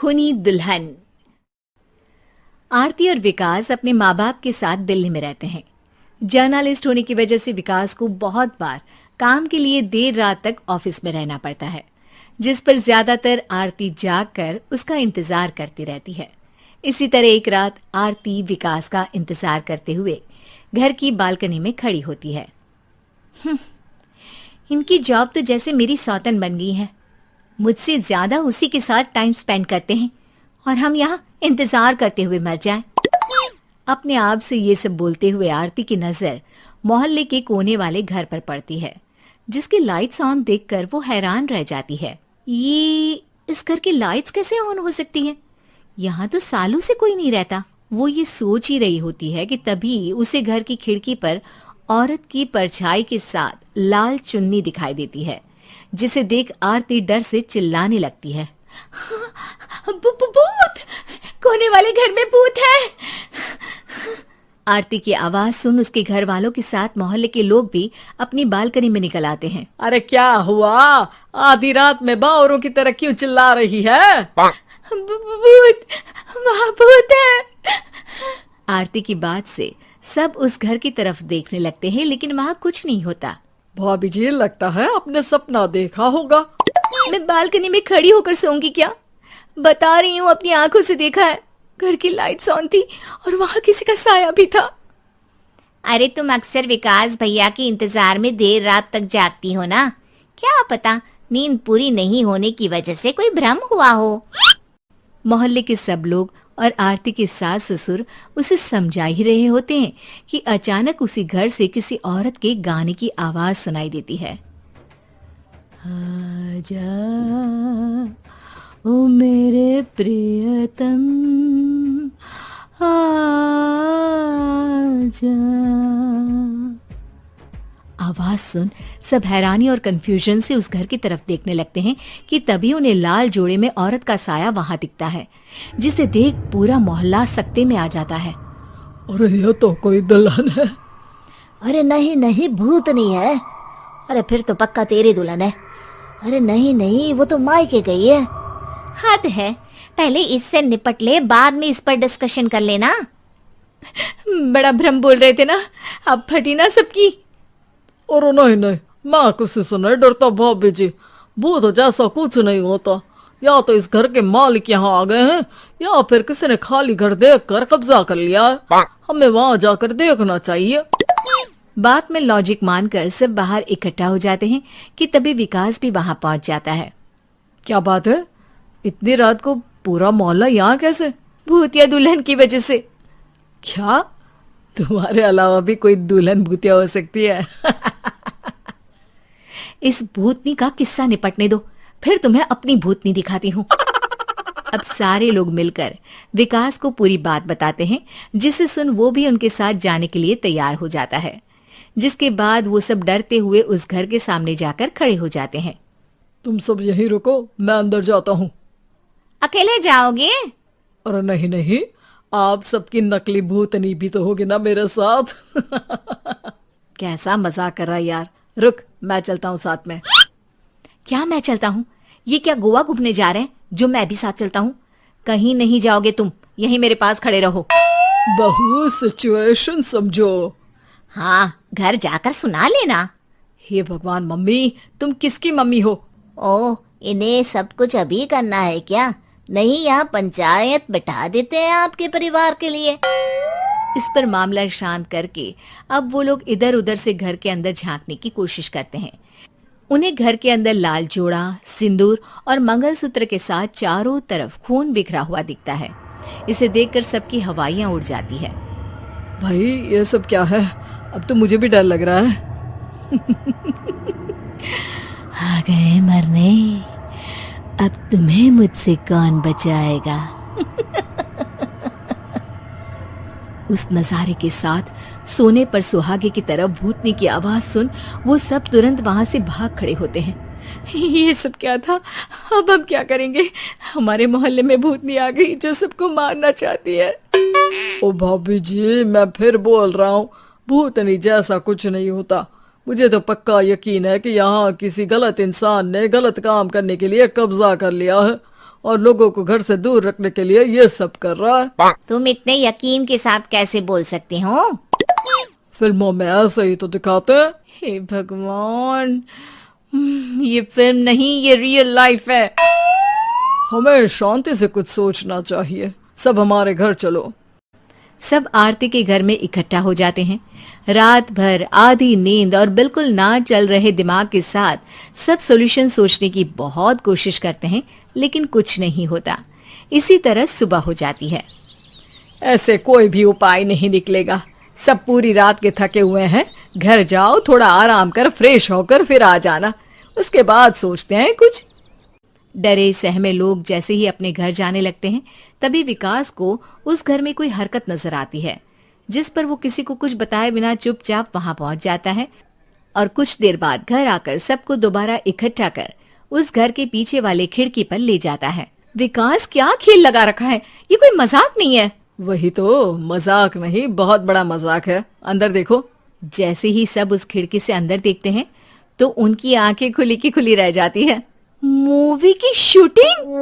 खूनी दुल्हन। आरती और विकास अपने माँ बाप के साथ दिल्ली में रहते हैं। जर्नलिस्ट होने की वजह से विकास को बहुत बार काम के लिए देर रात तक ऑफिस में रहना पड़ता है, जिस पर ज्यादातर आरती जागकर उसका इंतजार करती रहती है। इसी तरह एक रात आरती विकास का इंतजार करते हुए घर की बालकनी में खड़ी होती है। इनकी जॉब तो जैसे मेरी सौतन बन गई है। मुझसे ज्यादा उसी के साथ टाइम स्पेंड करते हैं और हम यहाँ इंतजार करते हुए मर जाएं। अपने आप से ये सब बोलते हुए आरती की नजर मोहल्ले के कोने वाले घर पर पड़ती है, जिसकी लाइट्स ऑन देखकर वो हैरान रह जाती है। ये इस घर की लाइट्स कैसे ऑन हो सकती हैं? यहाँ तो सालों से कोई नहीं रहता। वो ये सोच ही रही होती है कि तभी उसे घर की खिड़की पर औरत की परछाई के साथ लाल चुन्नी दिखाई देती है, जिसे देख आरती डर से चिल्लाने लगती है। भूत! कोने वाले घर में भूत है! आरती की आवाज सुन उसके घर वालों के साथ मोहल्ले के लोग भी अपनी बालकनी में निकल आते हैं। अरे क्या हुआ? आधी रात में बावरों की तरह क्यों चिल्ला रही है? भूत! वहाँ भूत है! आरती की बात से सब उस घर की तरफ देखने लगते हैं, लेकिन वहाँ कुछ नहीं होता। भाभी जी, लगता है आपने सपना देखा होगा। मैं बालकनी में खड़ी होकर सोऊंगी क्या? बता रही हूँ, अपनी आंखों से देखा है। घर की लाइट्स ऑन थी और वहाँ किसी का साया भी था। अरे तुम अक्सर विकास भैया के इंतजार में देर रात तक जागती हो ना, क्या पता नींद पूरी नहीं होने की वजह से कोई भ्रम हुआ हो। मोहल्ले के सब लोग और आरती के सास ससुर उसे समझा ही रहे होते हैं कि अचानक उसी घर से किसी औरत के गाने की आवाज सुनाई देती है। आजा ओ मेरे प्रियतम आजा। आवाज सुन सब हैरानी और कंफ्यूजन से उस घर की तरफ देखने लगते हैं कि तभी उन्हें लाल जोड़े में औरत का साया वहां दिखता है, जिसे देख पूरा मोहल्ला सकते में आ जाता है। अरे ये तो कोई दुल्हन है। अरे नहीं नहीं, भूत नहीं है। अरे फिर तो पक्का तेरी दुल्हन है। अरे नहीं नहीं, वो तो मायके गई है। हद है, पहले इससे निपट ले, बाद में इस पर डिस्कशन कर लेना। बड़ा भ्रम बोल रहे थे ना, अब फटी ना सबकी। और नहीं नहीं, मैं किसी से नहीं डरता भाभी जी। भूत जैसा कुछ नहीं होता। या तो इस घर के मालिक यहाँ आ गए हैं, या फिर किसी ने खाली घर देख कर कब्जा कर लिया है। हमें वहाँ जाकर देखना चाहिए। बात में लॉजिक मानकर सब बाहर इकट्ठा हो जाते हैं कि तभी विकास भी वहां पहुंच जाता है। क्या बात है? इतनी रात को पूरा मोहल्ला यहाँ कैसे? भूतिया दुल्हन की वजह से। क्या तुम्हारे अलावा भी कोई दुल्हन भूतिया हो सकती है? इस भूतनी का किस्सा निपटने दो, फिर तुम्हें अपनी भूतनी दिखाती हूँ। अब सारे लोग मिलकर विकास को पूरी बात बताते हैं, जिसे सुन वो भी उनके साथ जाने के लिए तैयार हो जाता है। जिसके बाद वो सब डरते हुए उस घर के सामने जाकर खड़े हो जाते हैं। तुम सब यहीं रुको, मैं अंदर जाता हूँ। अकेले जाओगे? अरे नहीं नहीं, आप सबकी नकली भूतनी भी तो होगी ना मेरे साथ। कैसा मजाक कर रहा है यार। रुक, मैं चलता हूँ साथ में। क्या मैं चलता हूँ? ये क्या गोवा घूमने जा रहे हैं जो मैं भी साथ चलता हूँ? कहीं नहीं जाओगे तुम, यहीं मेरे पास खड़े रहो। बहू, सिचुएशन समझो। हाँ, घर जाकर सुना लेना। हे भगवान, मम्मी तुम किसकी मम्मी हो? ओ, इन्हें सब कुछ अभी करना है क्या? नहीं, यहाँ पंचायत बैठा देते हैं आपके परिवार के लिए। इस पर मामला शांत करके अब वो लोग इधर उधर से घर के अंदर झांकने की कोशिश करते हैं। उन्हें घर के अंदर लाल जोड़ा, सिंदूर और मंगलसूत्र के साथ चारों तरफ खून बिखरा हुआ दिखता है। इसे देखकर सबकी हवाइयां उड़ जाती है। भाई ये सब क्या है? अब तो मुझे भी डर लग रहा है। आ गए मरने, अब तुम्हें मुझसे कौन बचाएगा? उस नजारे के साथ सोने पर सुहागे की तरफ भूतनी की आवाज सुन वो सब तुरंत वहां से भाग खड़े होते हैं। ये सब क्या था? अब हम क्या करेंगे? हमारे मोहल्ले में भूतनी आ गई जो सबको मारना चाहती है। ओ भाभी जी, मैं फिर बोल रहा हूँ, भूतनी जैसा कुछ नहीं होता। मुझे तो पक्का यकीन है कि यहाँ किसी गलत इंसान ने गलत काम करने के लिए कब्जा कर लिया है और लोगों को घर से दूर रखने के लिए ये सब कर रहा है। तुम इतने यकीन के साथ कैसे बोल सकते हो? फिल्मों में ऐसे ही तो दिखाते हैं। हे भगवान, ये फिल्म नहीं, ये रियल लाइफ है। हमें शांति से कुछ सोचना चाहिए। सब हमारे घर चलो। सब आरती के घर में इकट्ठा हो जाते हैं। रात भर आधी नींद और बिल्कुल ना चल रहे दिमाग के साथ सब सॉल्यूशन सोचने की बहुत कोशिश करते हैं, लेकिन कुछ नहीं होता। इसी तरह सुबह हो जाती है। ऐसे कोई भी उपाय नहीं निकलेगा। सब पूरी रात के थके हुए हैं। घर जाओ, थोड़ा आराम कर, फ्रेश होकर फिर आ जाना। उसके बाद सोचते हैं कुछ। डरे सहमे लोग जैसे ही अपने घर जाने लगते हैं, तभी विकास को उस घर में कोई हरकत नजर आती है, जिस पर वो किसी को कुछ बताए बिना चुपचाप वहां पहुंच जाता है और कुछ देर बाद घर आकर सबको दोबारा इकट्ठा कर उस घर के पीछे वाले खिड़की पर ले जाता है। विकास, क्या खेल लगा रखा है? ये कोई मजाक नहीं है। वही तो, मजाक नहीं, बहुत बड़ा मजाक है। अंदर देखो। जैसे ही सब उस खिड़की से अंदर देखते हैं तो उनकी आंखें खुली की खुली रह जाती है। मूवी की शूटिंग!